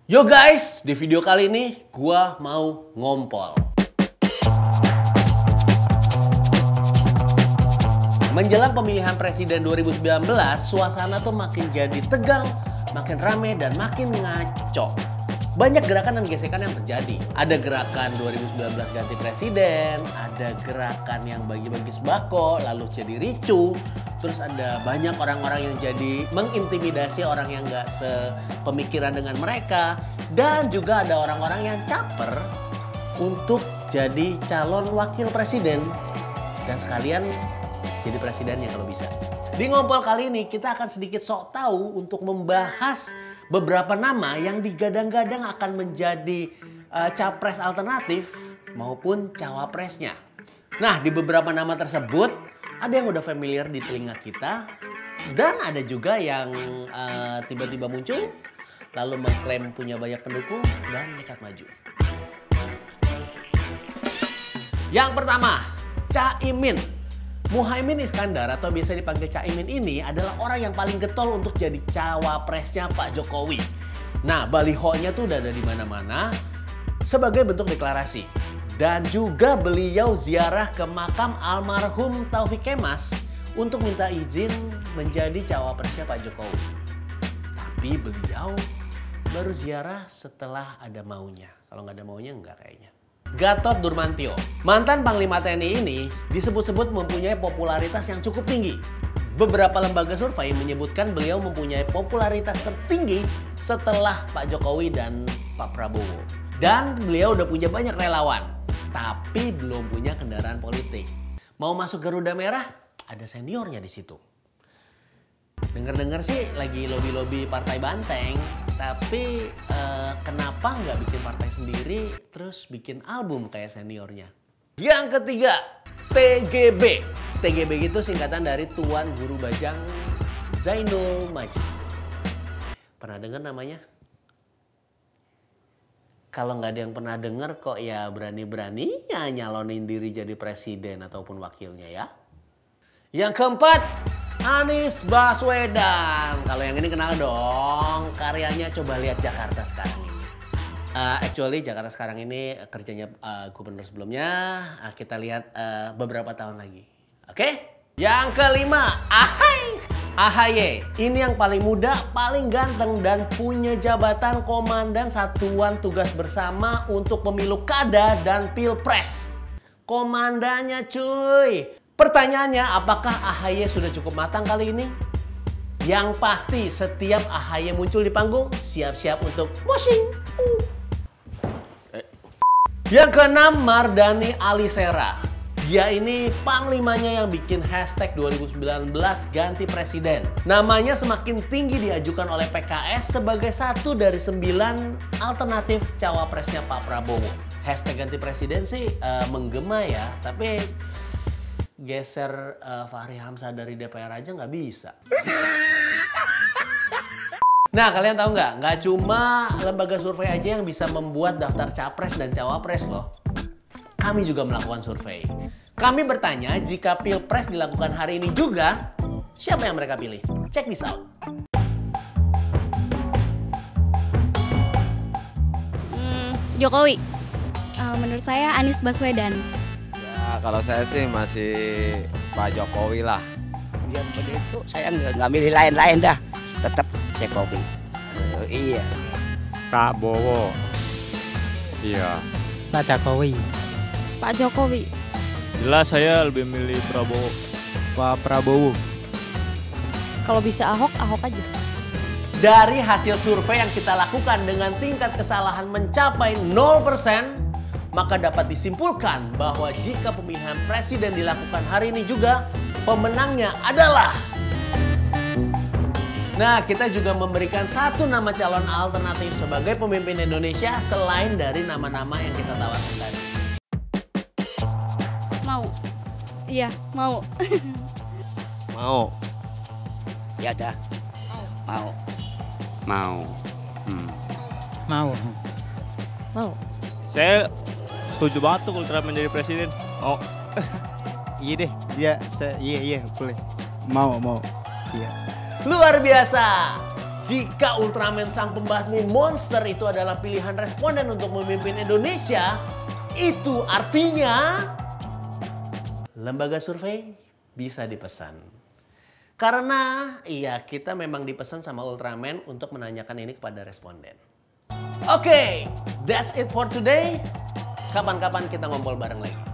Yo guys, di video kali ini gua mau ngompol. Menjelang pemilihan presiden 2019, suasana tuh makin jadi tegang, makin rame dan makin ngaco. Banyak gerakan dan gesekan yang terjadi. Ada gerakan 2019 ganti presiden, ada gerakan yang bagi-bagi sembako, lalu jadi ricuh. Terus ada banyak orang-orang yang jadi mengintimidasi orang yang gak sepemikiran dengan mereka. Dan juga ada orang-orang yang caper untuk jadi calon wakil presiden. Dan sekalian jadi presidennya kalau bisa. Di ngompol kali ini kita akan sedikit sok tahu untuk membahas beberapa nama yang digadang-gadang akan menjadi capres alternatif maupun cawapresnya. Nah, di beberapa nama tersebut ada yang udah familiar di telinga kita dan ada juga yang tiba-tiba muncul lalu mengklaim punya banyak pendukung dan nekat maju. Yang pertama, Caimin. Muhaimin Iskandar atau biasa dipanggil Caimin ini adalah orang yang paling getol untuk jadi cawapresnya Pak Jokowi. Nah, balihonya tuh udah ada di mana-mana sebagai bentuk deklarasi. Dan juga beliau ziarah ke makam almarhum Taufik Kemas untuk minta izin menjadi cawapresnya Pak Jokowi. Tapi beliau baru ziarah setelah ada maunya. Kalau nggak ada maunya nggak kayaknya. Gatot Nurmantio, mantan Panglima TNI ini disebut-sebut mempunyai popularitas yang cukup tinggi. Beberapa lembaga survei menyebutkan beliau mempunyai popularitas tertinggi setelah Pak Jokowi dan Pak Prabowo. Dan beliau udah punya banyak relawan, tapi belum punya kendaraan politik. Mau masuk Garuda Merah, ada seniornya di situ. Dengar-dengar sih lagi lobby-lobby partai banteng, tapi kenapa nggak bikin partai sendiri terus bikin album kayak seniornya? Yang ketiga, TGB. TGB itu singkatan dari Tuan Guru Bajang Zainul Majid. Pernah dengar namanya? Kalau nggak ada yang pernah dengar kok ya berani-beraninya nyalonin diri jadi presiden ataupun wakilnya ya. Yang keempat, Anies Baswedan. Kalau yang ini kenal dong, karyanya coba lihat Jakarta sekarang ini. Actually Jakarta sekarang ini kerjanya gubernur sebelumnya. Kita lihat beberapa tahun lagi. Oke? Yang kelima, AHY. Ini yang paling muda, paling ganteng dan punya jabatan Komandan Satuan Tugas Bersama untuk Pemilu Kada dan Pilpres. Komandannya cuy. Pertanyaannya, apakah AHY sudah cukup matang kali ini? Yang pasti setiap AHY muncul di panggung, siap-siap untuk washing. Yang keenam, Mardhani Alisera. Dia ini panglimanya yang bikin hashtag 2019 ganti presiden. Namanya semakin tinggi diajukan oleh PKS sebagai satu dari 9 alternatif cawapresnya Pak Prabowo. Hashtag ganti presiden sih menggema ya, tapi geser Fahri Hamzah dari DPR aja nggak bisa. Nah, kalian tahu nggak? Nggak cuma lembaga survei aja yang bisa membuat daftar capres dan cawapres loh. Kami juga melakukan survei. Kami bertanya jika Pilpres dilakukan hari ini juga, siapa yang mereka pilih? Check this out. Jokowi. Menurut saya Anies Baswedan. Ya, kalau saya sih masih Pak Jokowi lah. Biar begitu saya nggak milih lain-lain dah, tetap Jokowi. Iya. Prabowo. Iya. Pak Jokowi. Pak Jokowi. Jelas saya lebih milih Prabowo. Pak Prabowo. Kalau bisa Ahok, Ahok aja. Dari hasil survei yang kita lakukan dengan tingkat kesalahan mencapai 0%, maka dapat disimpulkan bahwa jika pemilihan presiden dilakukan hari ini juga, pemenangnya adalah... Nah, kita juga memberikan satu nama calon alternatif sebagai pemimpin Indonesia selain dari nama-nama yang kita tawarkan tadi. Mau. Iya, mau. Mau. Ya dah. Mau. Mau. Mau. Mau. Saya setuju banget tuh kalau Trump menjadi presiden. Oh. Iya deh, iya boleh. Mau, iya. Luar biasa. Jika Ultraman sang pembasmi monster itu adalah pilihan responden untuk memimpin Indonesia, itu artinya lembaga survei bisa dipesan. Karena iya, kita memang dipesan sama Ultraman untuk menanyakan ini kepada responden. Oke, that's it for today. Kapan-kapan kita ngobrol bareng lagi.